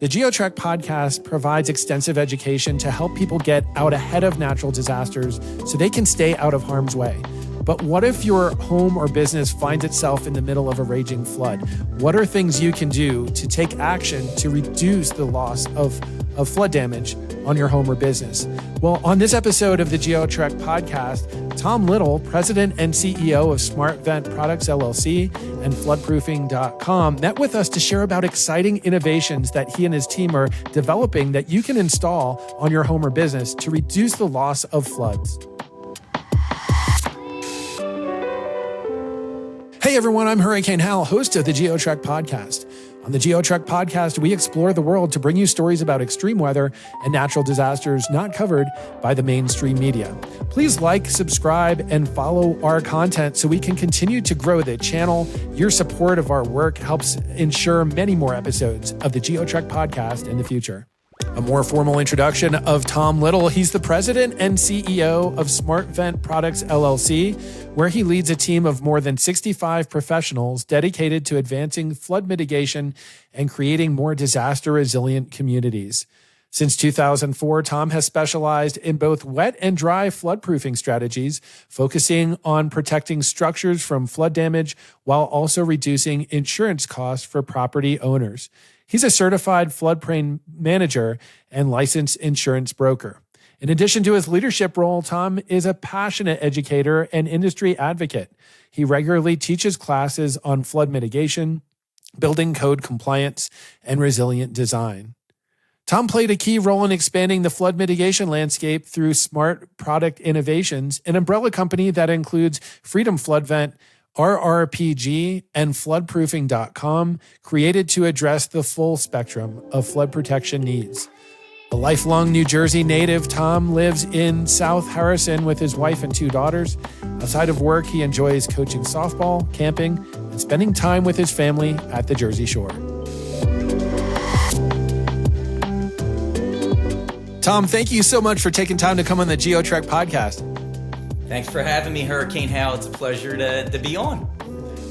The GeoTrek podcast provides extensive education to help people get out ahead of natural disasters so they can stay out of harm's way. But what if your home or business finds itself in the middle of a raging flood? What are things you can do to take action to reduce the loss of flood damage on your home or business? Well, on this episode of the GeoTrek podcast, Tom Little, president and CEO of Smart Vent Products LLC and Floodproofing.com, met with us to share about exciting innovations that he and his team are developing that you can install on your home or business to reduce the loss of floods. Hey everyone, I'm Hurricane Hal, host of the GeoTrek podcast. On the GeoTrek podcast, we explore the world to bring you stories about extreme weather and natural disasters not covered by the mainstream media. Please like, subscribe, and follow our content so we can continue to grow the channel. Your support of our work helps ensure many more episodes of the GeoTrek podcast in the future. A more formal introduction of Tom Little. He's the president and CEO of Smart Vent Products LLC, where he leads a team of more than 65 professionals dedicated to advancing flood mitigation and creating more disaster-resilient communities. Since 2004, Tom has specialized in both wet and dry floodproofing strategies, focusing on protecting structures from flood damage while also reducing insurance costs for property owners. He's a certified floodplain manager and licensed insurance broker. In addition to his leadership role, Tom is a passionate educator and industry advocate. He regularly teaches classes on flood mitigation, building code compliance, and resilient design. Tom played a key role in expanding the flood mitigation landscape through Smart Product Innovations, an umbrella company that includes Freedom Flood Vent, RRPG, and Floodproofing.com, created to address the full spectrum of flood protection needs. A lifelong New Jersey native, Tom lives in South Harrison with his wife and two daughters. Outside of work, he enjoys coaching softball, camping, and spending time with his family at the Jersey Shore. Tom, thank you so much for taking time to come on the GeoTrek podcast. Thanks for having me, Hurricane Hal. It's a pleasure to be on.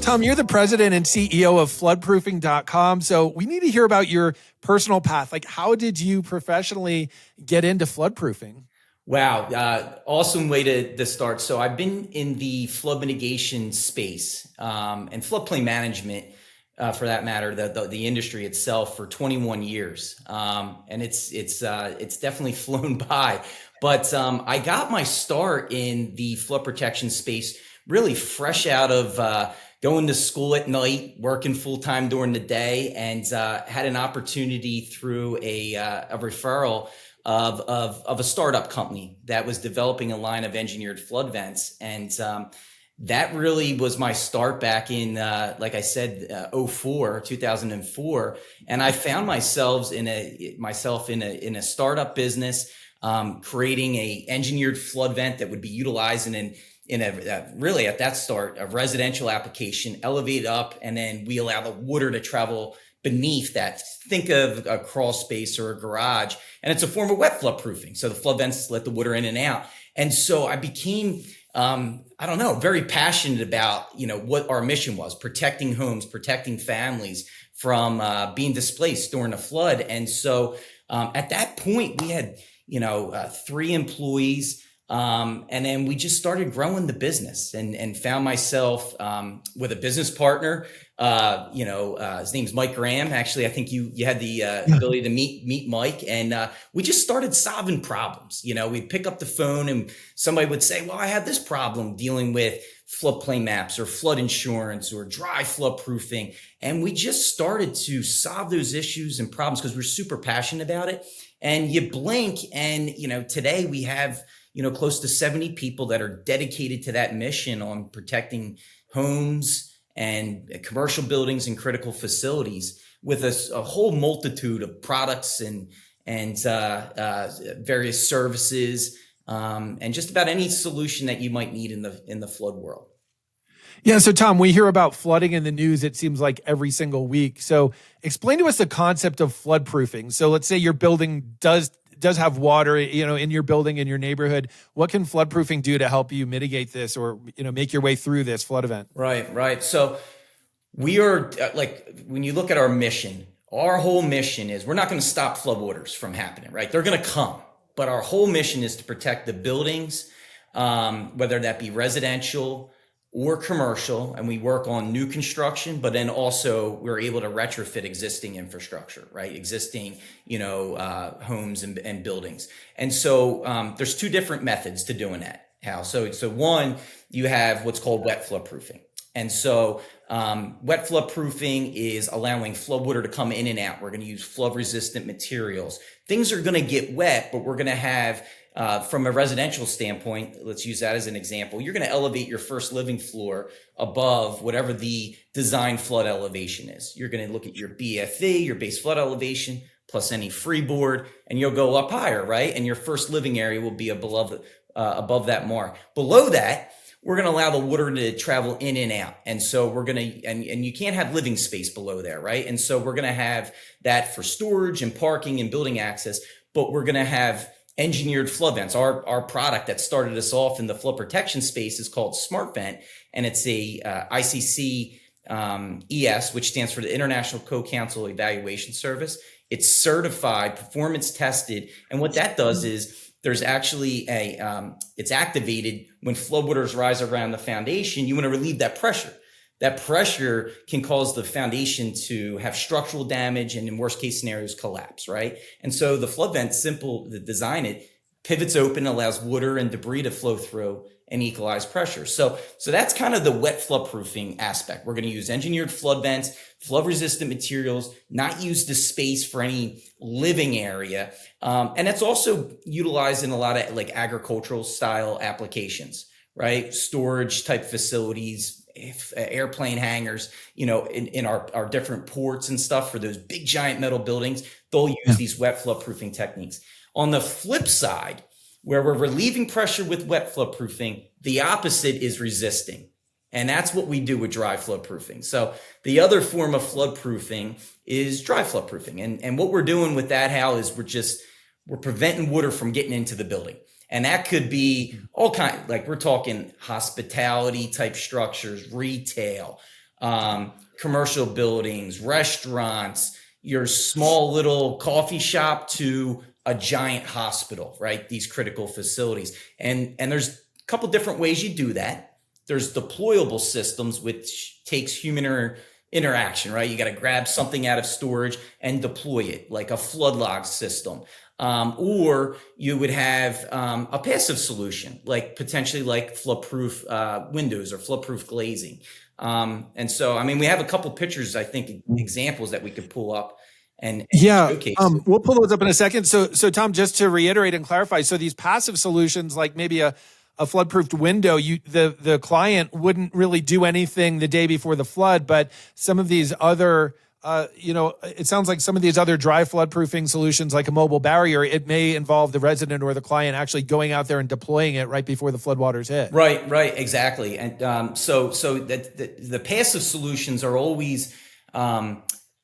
Tom, you're the president and CEO of Floodproofing.com. So we need to hear about your personal path. Like, how did you professionally get into floodproofing? Wow. Awesome way to start. So I've been in the flood mitigation space and floodplain management, for that matter, the industry itself for 21 years. And it's definitely flown by. But I got my start in the flood protection space really fresh out of going to school at night, working full time during the day, and had an opportunity through a referral of a startup company that was developing a line of engineered flood vents. And that really was my start back in, like I said, 2004. And I found myself in a startup business, creating a engineered flood vent that would be utilized in a really at that start, a residential application, elevate up, and then we allow the water to travel beneath that. Think of a crawl space or a garage, and it's a form of wet flood proofing. So the flood vents let the water in and out. And so I became, very passionate about, what our mission was: protecting homes, protecting families from being displaced during a flood. And so at that point, we had 3 employees. And then we just started growing the business and found myself with a business partner. His name's Mike Graham. Actually, I think you had the ability to meet Mike, and we just started solving problems. We'd pick up the phone and somebody would say, well, I had this problem dealing with floodplain maps or flood insurance or dry flood proofing. And we just started to solve those issues and problems because we're super passionate about it. And you blink and, today we have, close to 70 people that are dedicated to that mission on protecting homes and commercial buildings and critical facilities with a whole multitude of products and various services, and just about any solution that you might need in the flood world. Yeah. So Tom, we hear about flooding in the news, it seems like every single week. So explain to us the concept of flood proofing. So let's say your building does have water, in your building, in your neighborhood. What can flood proofing do to help you mitigate this or, make your way through this flood event? Right. So we are when you look at our mission, Our whole mission is we're not going to stop floodwaters from happening, right? They're going to come, but our whole mission is to protect the buildings, whether that be residential or commercial, and we work on new construction, but then also we're able to retrofit existing infrastructure, right? Existing, homes and buildings. And so there's two different methods to doing that, Hal. So one, you have what's called wet floodproofing. And so wet floodproofing is allowing floodwater to come in and out. We're going to use flood resistant materials. Things are going to get wet, but we're going to have, from a residential standpoint, let's use that as an example. You're going to elevate your first living floor above whatever the design flood elevation is. You're going to look at your BFE, your base flood elevation, plus any freeboard, and you'll go up higher, right? And your first living area will be above that mark. Below that, we're going to allow the water to travel in and out. And so we're going to, and you can't have living space below there, right? And so we're going to have that for storage and parking and building access, but we're going to have engineered flood vents. Our product that started us off in the flood protection space is called Smart Vent, and it's a ICC ES, which stands for the International Co-Council Evaluation Service. It's certified, performance tested, and what that does is there's actually it's activated when floodwaters rise around the foundation. You want to relieve that pressure. That pressure can cause the foundation to have structural damage and in worst case scenarios collapse, right? And so the flood vent, simple to design it, pivots open, allows water and debris to flow through and equalize pressure. So that's kind of the wet floodproofing aspect. We're going to use engineered flood vents, flood resistant materials, not use the space for any living area. And that's also utilized in a lot of like agricultural style applications, right? Storage type facilities, airplane hangars, in our different ports and stuff for those big giant metal buildings, they'll use these wet floodproofing techniques. On the flip side, where we're relieving pressure with wet floodproofing, the opposite is resisting. And that's what we do with dry floodproofing. So the other form of floodproofing is dry floodproofing. And what we're doing with that, Hal, is we're preventing water from getting into the building. And that could be all kinds, like we're talking hospitality type structures, retail, commercial buildings, restaurants, your small little coffee shop to a giant hospital, right? These critical facilities. And there's a couple different ways you do that. There's deployable systems, which takes human interaction, right? You got to grab something out of storage and deploy it, like a flood log system. Or you would have a passive solution, like potentially like floodproof windows or floodproof glazing. And so, we have a couple pictures, I think, examples that we could pull up and showcase. We'll pull those up in a second. So Tom, just to reiterate and clarify, so these passive solutions, like maybe a flood-proofed window, the client wouldn't really do anything the day before the flood, but some of these other it sounds like some of these other dry floodproofing solutions, like a mobile barrier, it may involve the resident or the client actually going out there and deploying it right before the floodwaters hit. Right, exactly. And so the passive solutions are always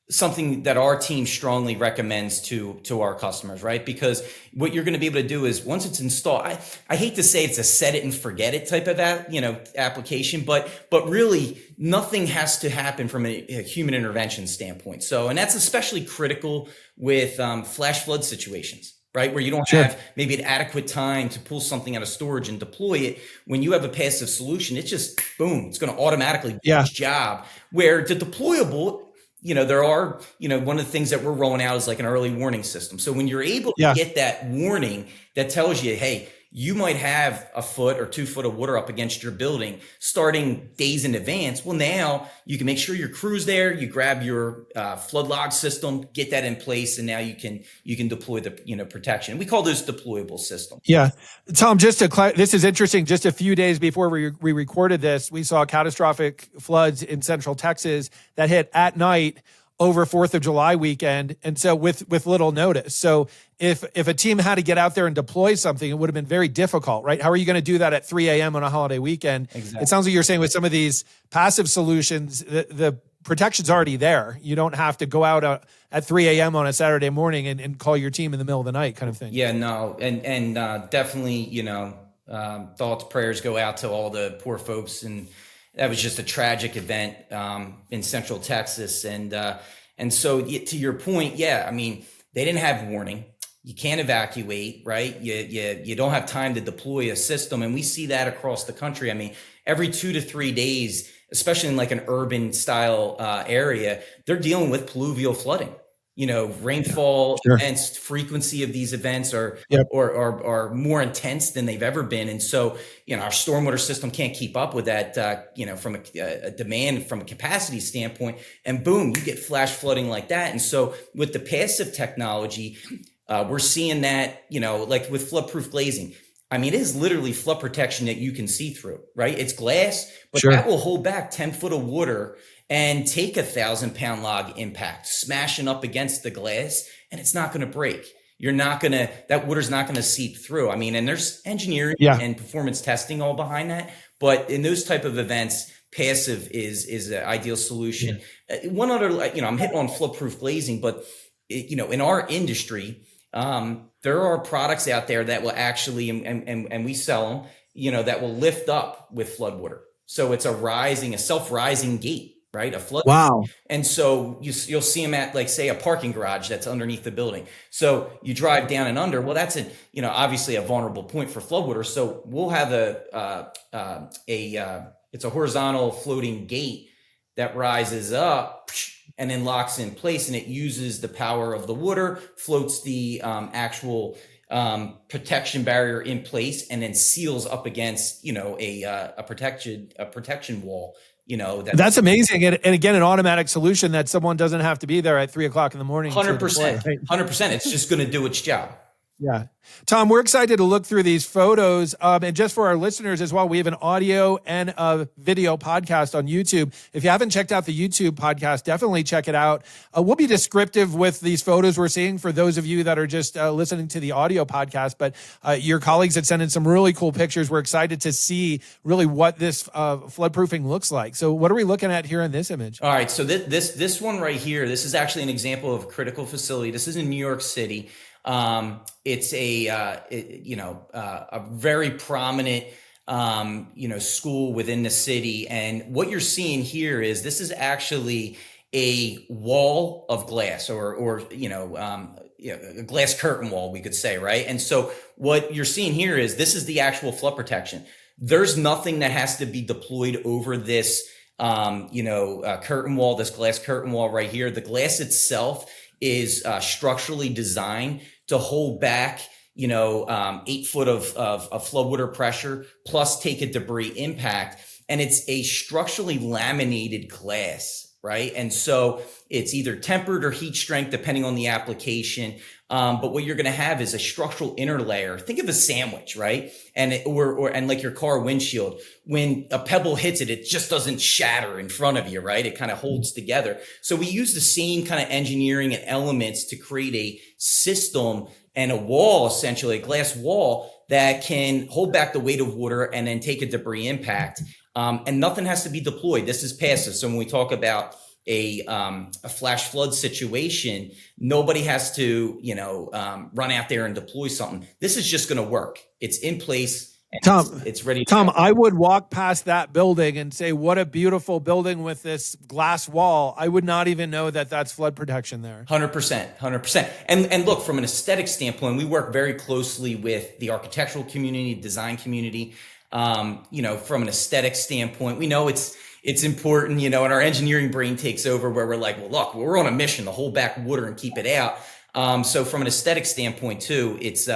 something that our team strongly recommends to our customers, right? Because what you're going to be able to do is once it's installed, I hate to say it's a set it and forget it type of application, but really nothing has to happen from a human intervention standpoint. So, and that's especially critical with flash flood situations, right? Where you don't have maybe an adequate time to pull something out of storage and deploy it. When you have a passive solution, it's just boom, it's going to automatically do its job. Where the deployable, there are, one of the things that we're rolling out is like an early warning system. So when you're able to get that warning that tells you, hey, you might have a foot or 2 foot of water up against your building starting days in advance. Well, now you can make sure your crew's there. You grab your flood log system, get that in place, and now you can deploy the protection. We call those deployable systems. Yeah, Tom. Just to this is interesting. Just a few days before we recorded this, we saw catastrophic floods in Central Texas that hit at night over 4th of July weekend. And so with little notice. So if a team had to get out there and deploy something, it would have been very difficult, right? How are you going to do that at 3 a.m. on a holiday weekend? Exactly. It sounds like you're saying with some of these passive solutions, the protection's already there. You don't have to go out at 3 a.m. on a Saturday morning and call your team in the middle of the night kind of thing. Yeah, no. And definitely, thoughts, prayers go out to all the poor folks. And that was just a tragic event in Central Texas. And And so to your point, yeah, I mean, they didn't have warning. You can't evacuate, right? You don't have time to deploy a system. And we see that across the country. I mean, every 2 to 3 days, especially in like an urban style area, they're dealing with pluvial flooding. Rainfall Sure. events, frequency of these events are Yep. are more intense than they've ever been. And so, our stormwater system can't keep up with that, from a demand, from a capacity standpoint, and boom, you get flash flooding like that. And so with the passive technology, we're seeing that, like with floodproof glazing. I mean, it is literally flood protection that you can see through, right? It's glass, but Sure. that will hold back 10 foot of water and take 1,000-pound log impact, smashing up against the glass, and it's not going to break. That water's not going to seep through. I mean, and there's engineering and performance testing all behind that. But in those type of events, passive is an ideal solution. One other, I'm hitting on floodproof glazing, but in our industry, there are products out there that will actually, and we sell them, that will lift up with floodwater. So it's a self-rising gate, right? A flood. Wow. And so you'll see them at, like, say, a parking garage that's underneath the building. So you drive down and under. Well, that's obviously a vulnerable point for floodwater. So we'll have it's a horizontal floating gate that rises up and then locks in place, and it uses the power of the water, floats the actual protection barrier in place, and then seals up against a protection wall. That's amazing, and again, an automatic solution that someone doesn't have to be there at 3:00 in the morning. 100%, 100%. It's just going to do its job. Yeah. Tom, we're excited to look through these photos. And just for our listeners as well, we have an audio and a video podcast on YouTube. If you haven't checked out the YouTube podcast, definitely check it out. We'll be descriptive with these photos we're seeing for those of you that are just listening to the audio podcast. But your colleagues had sent in some really cool pictures. We're excited to see really what this floodproofing looks like. So what are we looking at here in this image? All right. So this one right here, this is actually an example of a critical facility. This is in New York City. It's a very prominent, school within the city. And what you're seeing here is this is actually a wall of glass or a glass curtain wall, we could say, right? And so what you're seeing here is this is the actual flood protection. There's nothing that has to be deployed over this, curtain wall, this glass curtain wall right here. The glass itself is structurally designed to hold back, 8 foot of floodwater pressure, plus take a debris impact. And it's a structurally laminated glass, right? And so it's either tempered or heat strength, depending on the application. But what you're going to have is a structural inner layer. Think of a sandwich, right? And like your car windshield. When a pebble hits it, it just doesn't shatter in front of you, right? It kind of holds together. So we use the same kind of engineering and elements to create a system and a wall, essentially a glass wall that can hold back the weight of water and then take a debris impact. And nothing has to be deployed. This is passive. So when we talk about a flash flood situation, nobody has to, run out there and deploy something. This is just going to work. It's in place. And Tom, it's ready. Tom, I would walk past that building and say, what a beautiful building with this glass wall. I would not even know that that's flood protection there. 100%. And look, from an aesthetic standpoint, we work very closely with the architectural community, design community. From an aesthetic standpoint, we know it's important, and our engineering brain takes over where we're like, well, look, we're on a mission to hold back water and keep it out. So from an aesthetic standpoint too, it's,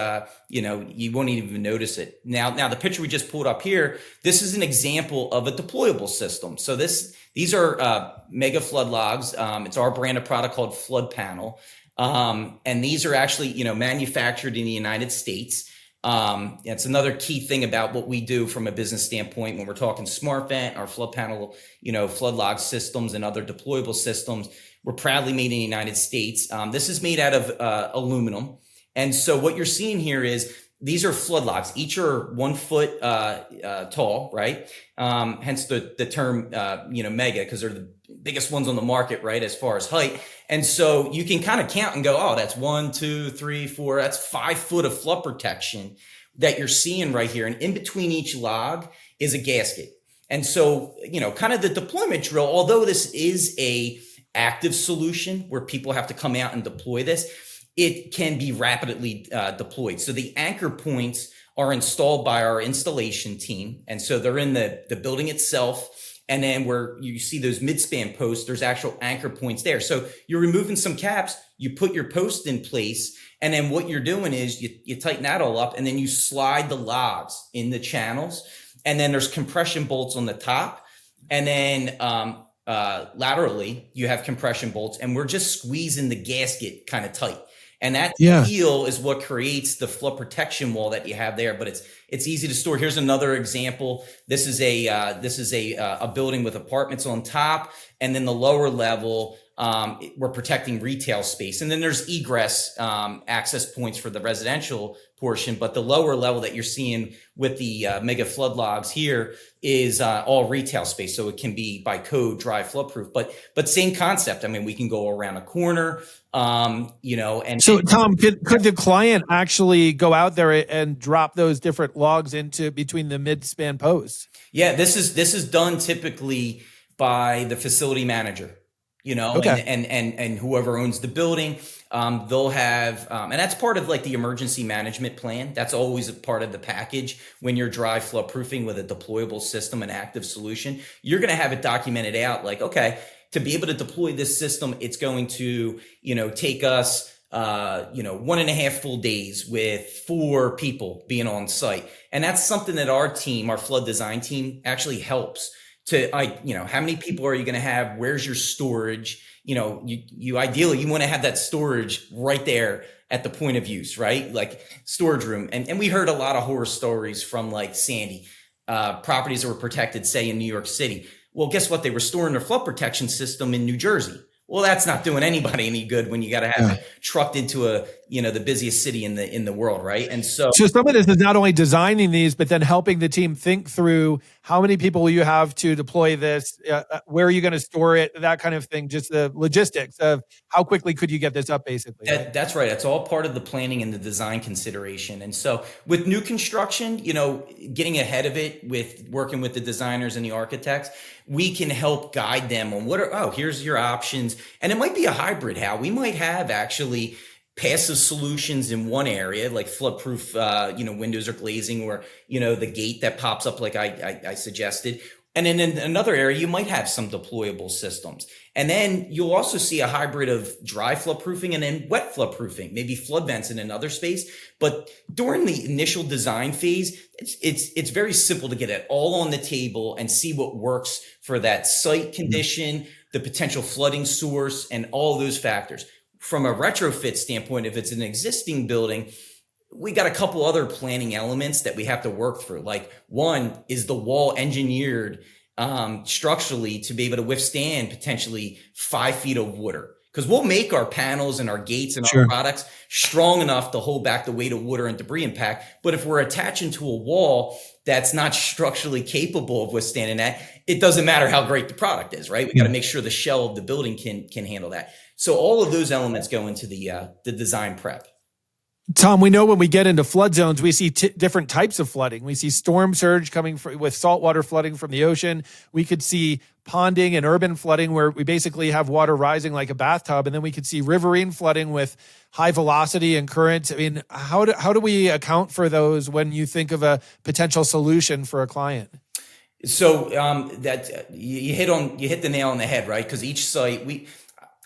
you won't even notice it. Now the picture we just pulled up here, this is an example of a deployable system. So these are mega flood logs. It's our brand of product called Flood Panel. And these are actually, manufactured in the United States. It's another key thing about what we do from a business standpoint when we're talking smart vent, our flood panel, flood log systems and other deployable systems. We're proudly made in the United States. This is made out of aluminum. And so what you're seeing here is these are flood logs. Each are 1 foot tall, right? Hence the term, mega, because they're the biggest ones on the market, right, as far as height. And so you can kind of count and go, oh, that's 1, 2, 3, 4, that's 5 foot of flood protection that you're seeing right here. And in between each log is a gasket. And so, kind of the deployment drill, although this is a active solution where people have to come out and deploy this, it can be rapidly deployed. So the anchor points are installed by our installation team. And so they're in the building itself. And then where you see those midspan posts, there's actual anchor points there. So you're removing some caps, you put your post in place, and then what you're doing is you tighten that all up, and then you slide the logs in the channels. And then there's compression bolts on the top. And then laterally, you have compression bolts, and we're just squeezing the gasket kind of tight. And that seal is what creates the flood protection wall that you have there. But it's easy to store. Here's another example. This is a building with apartments on top, and then the lower level, we're protecting retail space. And then there's egress access points for the residential portion. But the lower level that you're seeing with the mega flood logs here is all retail space. So it can be by code dry flood proof, but same concept. I mean, we can go around a corner, and so Tom, could the client actually go out there and drop those different logs into between the midspan posts? Yeah, this is done typically by the facility manager, Okay. and whoever owns the building. They'll have, and that's part of like the emergency management plan. That's always a part of the package when you're dry flood proofing with a deployable system, an active solution. You're going to have it documented out like, okay, to be able to deploy this system, it's going to, take us, 1.5 full days with 4 people being on site. And that's something that our team, our flood design team, actually helps to, how many people are you going to have? Where's your storage? You ideally, you want to have that storage right there at the point of use, right? Like storage room. And we heard a lot of horror stories from like Sandy, properties that were protected, say in New York City. Well, guess what? They were storing their flood protection system in New Jersey. Well, that's not doing anybody any good when you got to have it trucked into the busiest city in the world, right? And so some of this is not only designing these, but then helping the team think through how many people you have to deploy this, where are you going to store it, that kind of thing, just the logistics of how quickly could you get this up, basically. That's right. It's all part of the planning and the design consideration. And so with new construction, getting ahead of it with working with the designers and the architects, we can help guide them on here's your options. And it might be a hybrid, Hal. We might have actually passive solutions in one area, like floodproof, windows or glazing, or, the gate that pops up like I suggested. And then in another area, you might have some deployable systems. And then you'll also see a hybrid of dry flood proofing and then wet flood proofing, maybe flood vents in another space. But during the initial design phase, it's very simple to get it all on the table and see what works for that site condition, the potential flooding source, and all those factors. From a retrofit standpoint, if it's an existing building, we got a couple other planning elements that we have to work through. Like one, is the wall engineered structurally to be able to withstand potentially 5 feet of water? Because we'll make our panels and our gates and our products strong enough to hold back the weight of water and debris impact. But if we're attaching to a wall that's not structurally capable of withstanding that, it doesn't matter how great the product is, right? We got to make sure the shell of the building can handle that. So all of those elements go into the design prep. Tom, we know when we get into flood zones, we see different types of flooding. We see storm surge coming with saltwater flooding from the ocean. We could see ponding and urban flooding where we basically have water rising like a bathtub. And then we could see riverine flooding with high velocity and currents. I mean, how do we account for those when you think of a potential solution for a client? So that you hit the nail on the head, right? Because each site,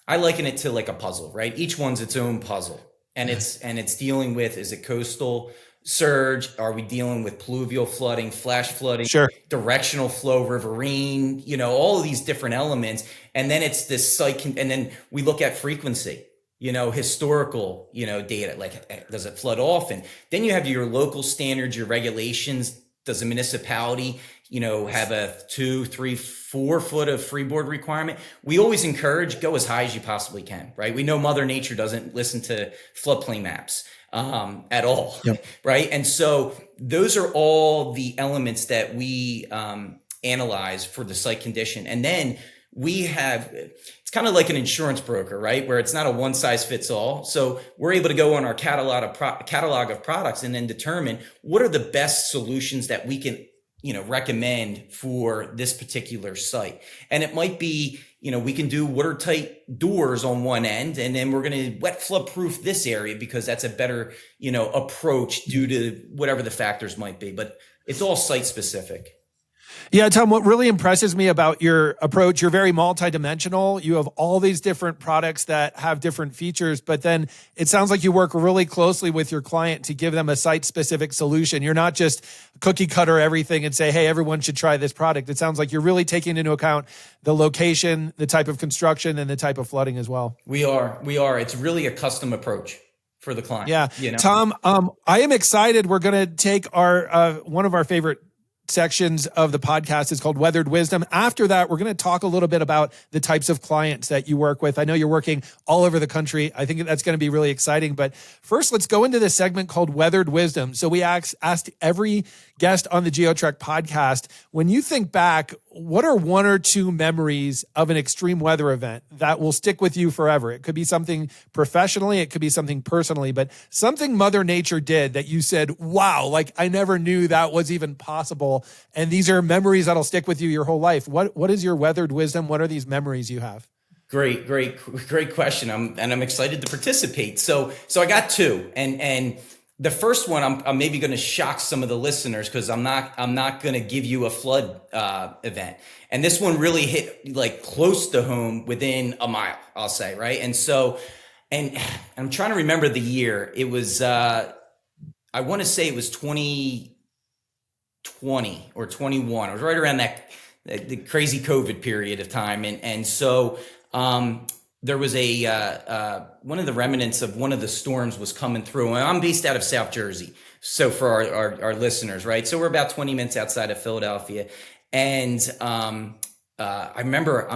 I liken it to like a puzzle, right? Each one's its own puzzle. And it's dealing with, is it coastal surge? Are we dealing with pluvial flooding, flash flooding, directional flow, riverine, all of these different elements. And then it's this site, and then we look at frequency, historical, data, like does it flood often? Then you have your local standards, your regulations. Does a municipality, have a 2, 3, 4 foot of freeboard requirement? We always encourage go as high as you possibly can, right? We know Mother Nature doesn't listen to floodplain maps at all, right? And so those are all the elements that we analyze for the site condition. And then it's kind of like an insurance broker, right? Where it's not a one size fits all. So we're able to go on our catalog of products and then determine what are the best solutions that we can, recommend for this particular site. And it might be, we can do watertight doors on one end, and then we're going to wet flood proof this area because that's a better, approach due to whatever the factors might be. But it's all site specific. Yeah, Tom, what really impresses me about your approach, you're very multidimensional. You have all these different products that have different features, but then it sounds like you work really closely with your client to give them a site-specific solution. You're not just cookie cutter everything and say, hey, everyone should try this product. It sounds like you're really taking into account the location, the type of construction, and the type of flooding as well. We are. It's really a custom approach for the client. Yeah. Tom, I am excited. We're going to take our one of our favorite sections of the podcast is called Weathered Wisdom. After that, we're going to talk a little bit about the types of clients that you work with. I know you're working all over the country. I think that's going to be really exciting. But first, let's go into this segment called Weathered Wisdom. So we asked every guest on the GeoTrek podcast, when you think back, what are one or two memories of an extreme weather event that will stick with you forever? It could be something professionally, it could be something personally, but something Mother Nature did that you said, wow, like I never knew that was even possible. And these are memories that'll stick with you your whole life. What is your weathered wisdom? What are these memories you have? Great question. I'm excited to participate. So I got two, and the first one, I'm maybe going to shock some of the listeners because I'm not going to give you a flood event. And this one really hit like close to home within a mile, I'll say, right? And so, and I'm trying to remember the year. It was, I want to say it was 2020 or 21. It was right around the crazy COVID period of time. And so, there was one of the remnants of one of the storms was coming through, and I'm based out of South Jersey. So for our listeners, right? So we're about 20 minutes outside of Philadelphia. And, I remember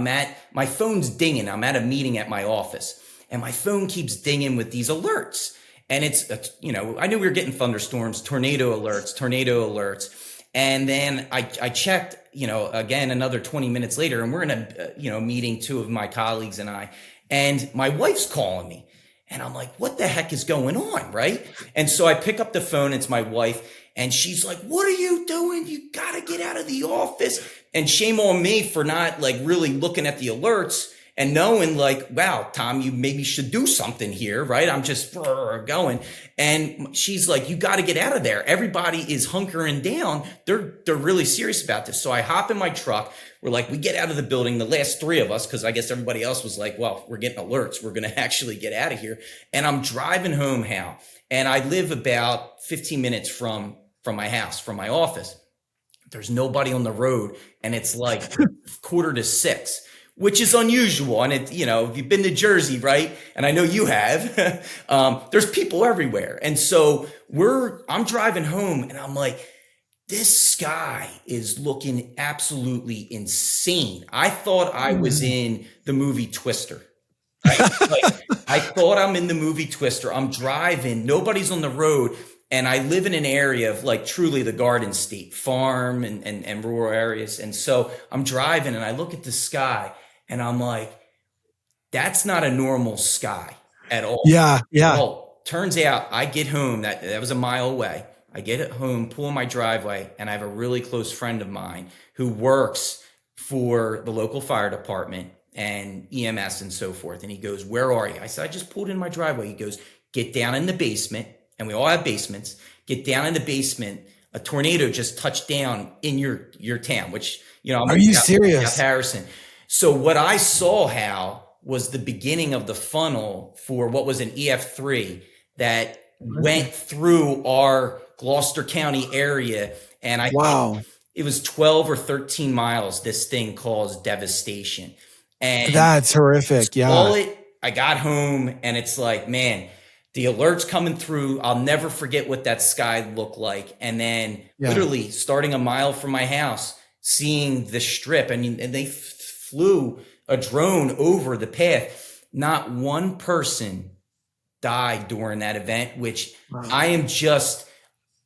my phone's dinging. I'm at a meeting at my office and my phone keeps dinging with these alerts. And it's, I knew we were getting thunderstorms, tornado alerts. And then I checked, again, another 20 minutes later, and we're in a, meeting, two of my colleagues and I, and my wife's calling me and I'm like, what the heck is going on? Right. And so I pick up the phone. It's my wife and she's like, what are you doing? You got to get out of the office. And shame on me for not like really looking at the alerts and knowing like, wow, Tom, you maybe should do something here, right? I'm just going. And she's like, you got to get out of there. Everybody is hunkering down. They're really serious about this. So I hop in my truck. We're like, we get out of the building, the last three of us, because I guess everybody else was like, well, we're getting alerts. We're going to actually get out of here. And I'm driving home, Hal. And I live about 15 minutes from my house, from my office. There's nobody on the road. And it's like 5:45. Which is unusual. And if you've been to Jersey, right? And I know you have, there's people everywhere. And so I'm driving home and I'm like, this sky is looking absolutely insane. I thought I was in the movie Twister. Right? I thought I'm in the movie Twister. I'm driving, nobody's on the road. And I live in an area of like truly the Garden State, farm and rural areas. And so I'm driving and I look at the sky and I'm like, that's not a normal sky at all. Yeah. Well, turns out I get home, that was a mile away. I get it home, pull in my driveway, and I have a really close friend of mine who works for the local fire department and EMS and so forth. And he goes, where are you? I said, I just pulled in my driveway. He goes, get down in the basement. And we all have basements. Get down in the basement. A tornado just touched down in your town, which, I'm Are you serious? Harrison. So what I saw, Hal, was the beginning of the funnel for what was an EF3 that went through our Gloucester County area. And think it was 12 or 13 miles. This thing caused devastation. And that's horrific. Yeah. I got home and it's like, man, the alerts coming through. I'll never forget what that sky looked like. And then literally starting a mile from my house, seeing the strip. And they flew a drone over the path. Not one person died during that event, which I am just,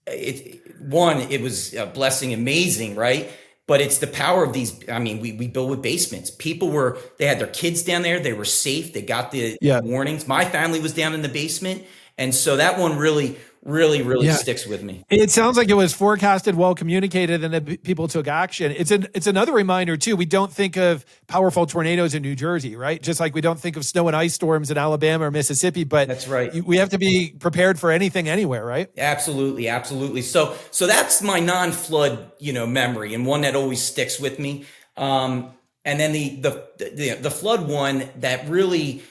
it was a blessing, amazing, right? But it's the power of these. I mean, we build with basements. They had their kids down there. They were safe. They got the warnings. My family was down in the basement And so that one really Yeah. sticks with me. It sounds like it was forecasted, well communicated, and that people took action. It's another reminder too. We don't think of powerful tornadoes in New Jersey, right? Just like we don't think of snow and ice storms in Alabama or Mississippi, but That's right. we have to be prepared for anything anywhere, right? Absolutely. So that's my non-flood, memory, and one that always sticks with me. And then the flood one that really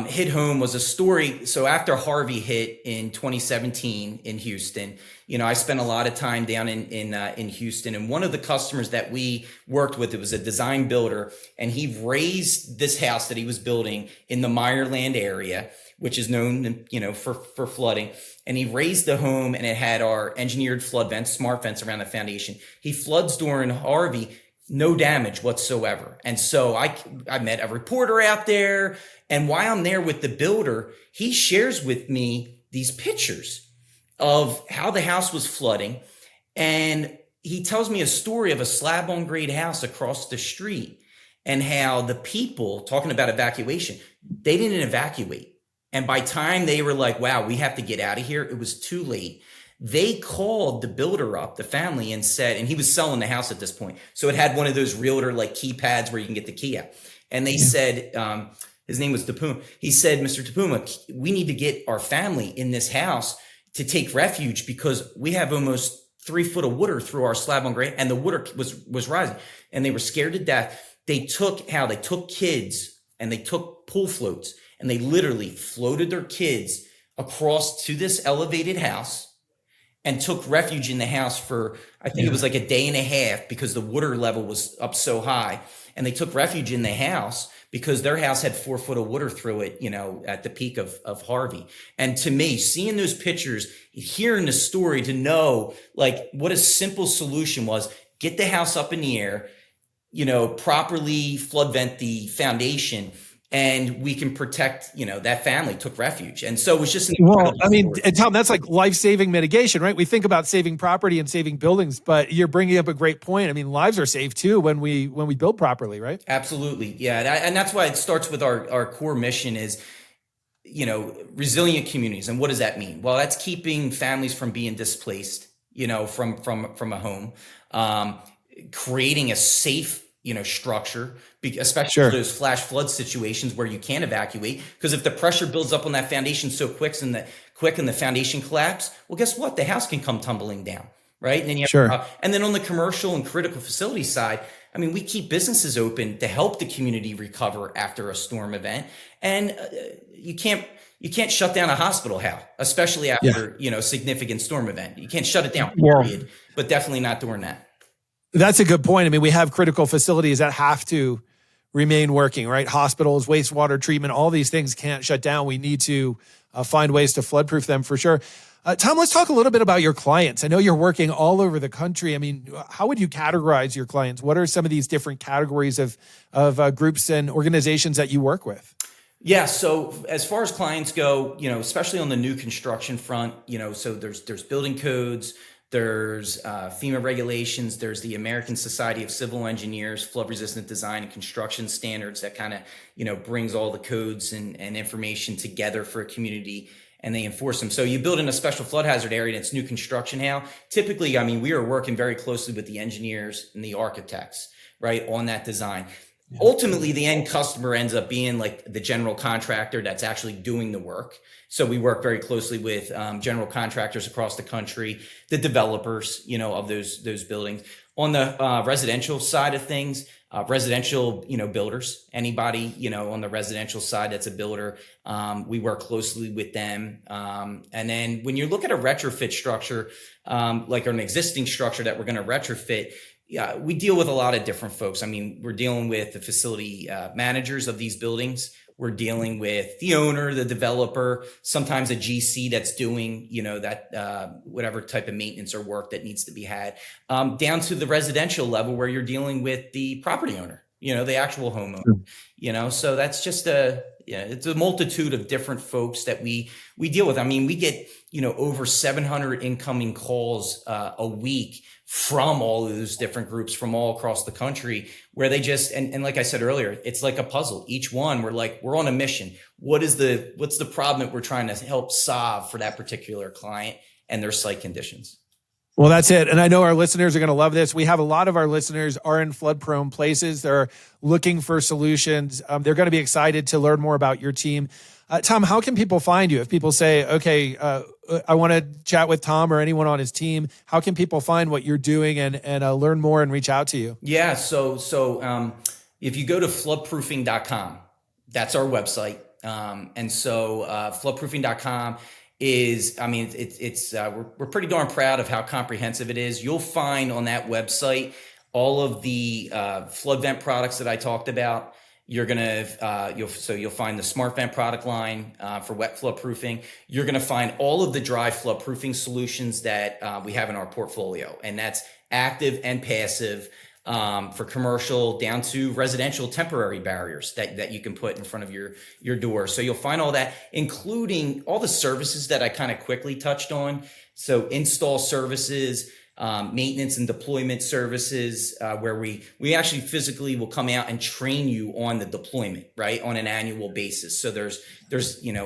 hit home was a story. So after Harvey hit in 2017 in Houston, I spent a lot of time down in Houston, and one of the customers that we worked with, it was a design builder, and he raised this house that he was building in the Meyerland area, which is known, for flooding. And he raised the home, and it had our engineered flood vents, smart vents around the foundation. He floods during Harvey, no damage whatsoever. And so I met a reporter out there, and while I'm there with the builder, he shares with me these pictures of how the house was flooding. And he tells me a story of a slab on grade house across the street, and how the people, talking about evacuation, they didn't evacuate. And by time they were like, wow, we have to get out of here, it was too late. They called the builder up, the family, and said, and he was selling the house at this point. So it had one of those realtor like keypads where you can get the key out. And they said, his name was Tapuma. He said, Mr. Tapuma, we need to get our family in this house to take refuge because we have almost 3 foot of water through our slab on grade, and the water was rising, and they were scared to death. They took kids, and they took pool floats, and they literally floated their kids across to this elevated house and took refuge in the house for, I think it was like a day and a half, because the water level was up so high. And they took refuge in the house because their house had 4 foot of water through it, at the peak of Harvey. And to me, seeing those pictures, hearing the story, to know like what a simple solution was: get the house up in the air, properly flood vent the foundation, and we can protect, that family took refuge. And so it was just and Tom, that's like life-saving mitigation, right? We think about saving property and saving buildings, but you're bringing up a great point. I mean, lives are saved too when we build properly, right? Absolutely. Yeah. And that's why it starts with our core mission is, resilient communities. And what does that mean? Well, that's keeping families from being displaced, from a home, creating a safe, structure, especially for those flash flood situations where you can't evacuate. Because if the pressure builds up on that foundation so quick and the foundation collapse, well, guess what? The house can come tumbling down, right? And then and then on the commercial and critical facility side, I mean, we keep businesses open to help the community recover after a storm event. And you can't shut down a hospital, Hal, especially after significant storm event. You can't shut it down, period, but definitely not during that. That's a good point. I mean, we have critical facilities that have to remain working, right? Hospitals, wastewater treatment, all these things can't shut down. We need to find ways to floodproof them for sure. Tom, let's talk a little bit about your clients. I know you're working all over the country. I mean, how would you categorize your clients? What are some of these different categories of groups and organizations that you work with? Yeah. So as far as clients go, especially on the new construction front, so there's building codes, there's FEMA regulations, there's the American Society of Civil Engineers, flood resistant design and construction standards that kind of, brings all the codes and information together for a community, and they enforce them. So you build in a special flood hazard area and it's new construction now. Typically, I mean, we are working very closely with the engineers and the architects, right, on that design. Yeah. Ultimately, the end customer ends up being like the general contractor that's actually doing the work. So we work very closely with general contractors across the country, the developers, of those buildings. On the residential side of things, residential, builders, anybody, on the residential side that's a builder, we work closely with them. And then when you look at a retrofit structure, like an existing structure that we're going to retrofit, yeah, we deal with a lot of different folks. I mean, we're dealing with the facility managers of these buildings. We're dealing with the owner, the developer, sometimes a GC that's doing, that whatever type of maintenance or work that needs to be had, down to the residential level where you're dealing with the property owner, the actual homeowner, so that's just it's a multitude of different folks that we deal with. I mean, we get, over 700 incoming calls a week from all of those different groups from all across the country, where they just, and like I said earlier, it's like a puzzle. Each one, we're on a mission. What's the problem that we're trying to help solve for that particular client and their site conditions? Well, that's it. And I know our listeners are going to love this. We have a lot of our listeners are in flood prone places. They're looking for solutions. They're going to be excited to learn more about your team. Tom, how can people find you? If people say, okay, I want to chat with Tom or anyone on his team, how can people find what you're doing and learn more and reach out to you? Yeah. So if you go to floodproofing.com, that's our website. Floodproofing.com is, we're pretty darn proud of how comprehensive it is. You'll find on that website all of the flood vent products that I talked about. You'll find the smart vent product line for wet flood proofing. You're going to find all of the dry flood proofing solutions that we have in our portfolio, and that's active and passive. For commercial down to residential temporary barriers that you can put in front of your door. So you'll find all that, including all the services that I kind of quickly touched on. So install services, maintenance and deployment services, where we actually physically will come out and train you on the deployment, right, on an annual basis. So there's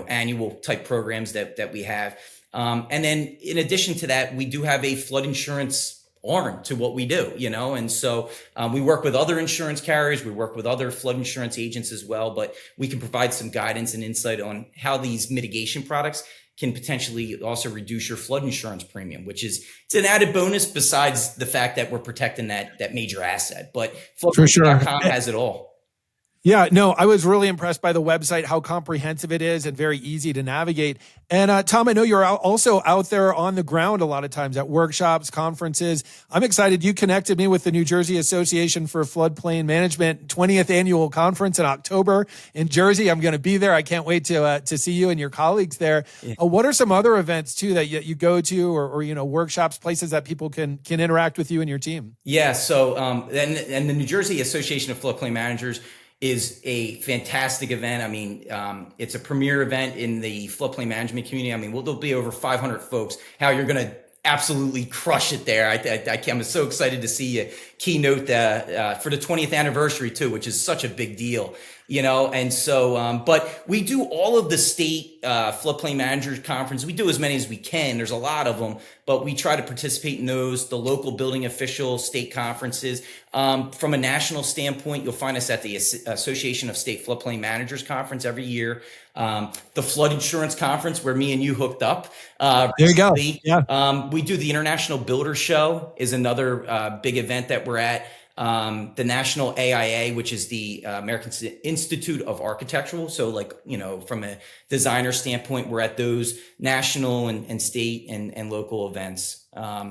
annual type programs that we have. And then in addition to that, we do have a flood insurance arm to what we do, and so we work with other insurance carriers, we work with other flood insurance agents as well, but we can provide some guidance and insight on how these mitigation products can potentially also reduce your flood insurance premium, which is, it's an added bonus besides the fact that we're protecting that major asset. But floodproofing.com has it all. Yeah, no, I was really impressed by the website, how comprehensive it is and very easy to navigate. And Tom, I know you're also out there on the ground a lot of times at workshops, conferences. I'm excited. You connected me with the New Jersey Association for Floodplain Management 20th annual conference in October in Jersey. I'm going to be there. I can't wait to see you and your colleagues there. Yeah. What are some other events too that you go to, or workshops, places that people can interact with you and your team? Yeah. So and the New Jersey Association of Floodplain Managers is a fantastic event. I mean, it's a premier event in the floodplain management community. I mean, there'll be over 500 folks. Hal, you're going to absolutely crush it there. I'm so excited to see you keynote for the 20th anniversary too, which is such a big deal, and so, but we do all of the state floodplain managers conference. We do as many as we can. There's a lot of them, but we try to participate in those, the local building official state conferences. From a national standpoint, you'll find us at the Association of State Floodplain Managers Conference every year. The Flood Insurance Conference, where me and you hooked up. There you go. Yeah. We do the International Builder Show, is another big event that we're at. The National AIA, which is the American Institute of Architectural. So from a designer standpoint, we're at those national and state and local events.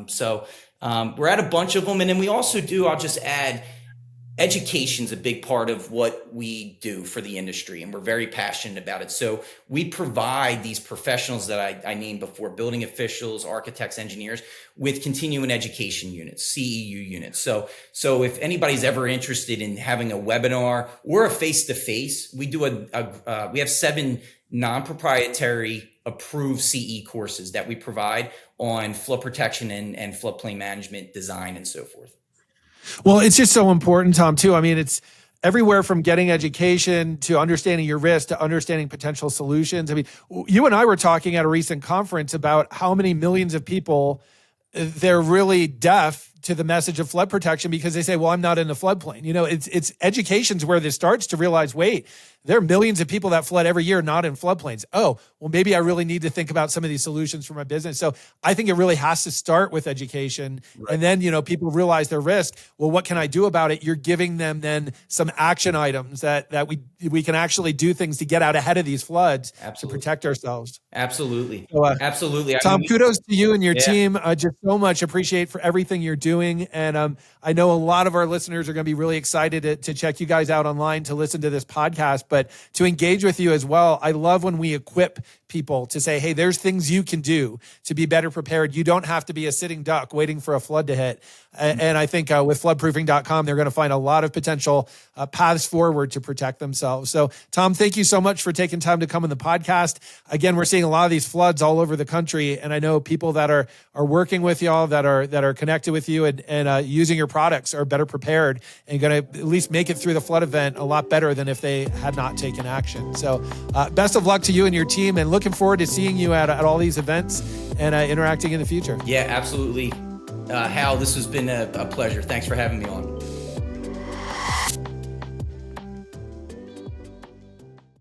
So we're at a bunch of them. And then we also do, I'll just add, education's a big part of what we do for the industry, and we're very passionate about it. So we provide these professionals that I named before, building officials, architects, engineers, with continuing education units, CEU units. So if anybody's ever interested in having a webinar or a face-to-face, we do we have 7 non-proprietary approved CE courses that we provide on flood protection and floodplain management design and so forth. Well, it's just so important, Tom, too. I mean, it's everywhere from getting education to understanding your risk to understanding potential solutions. I mean, you and I were talking at a recent conference about how many millions of people, they're really deaf to the message of flood protection because they say, well, I'm not in the floodplain. It's education's where this starts to realize, wait, there are millions of people that flood every year, not in floodplains. Oh, well, maybe I really need to think about some of these solutions for my business. So I think it really has to start with education. Right. And then, people realize their risk. Well, what can I do about it? You're giving them then some action items that we can actually do things to get out ahead of these floods. Absolutely. To protect ourselves. Absolutely. So, absolutely. Tom, kudos to you and your team. Just so much appreciate for everything you're doing. And I know a lot of our listeners are going to be really excited to check you guys out online to listen to this podcast, but to engage with you as well. I love when we equip people to say, hey, there's things you can do to be better prepared. You don't have to be a sitting duck waiting for a flood to hit. And I think with floodproofing.com, they're going to find a lot of potential paths forward to protect themselves. So, Tom, thank you so much for taking time to come on the podcast. Again, we're seeing a lot of these floods all over the country, and I know people that are working with y'all, that are connected with you and using your products are better prepared and going to at least make it through the flood event a lot better than if they had not taken action. So, best of luck to you and your team, and looking forward to seeing you at all these events and interacting in the future. Yeah, absolutely. Hal, this has been a pleasure. Thanks for having me on.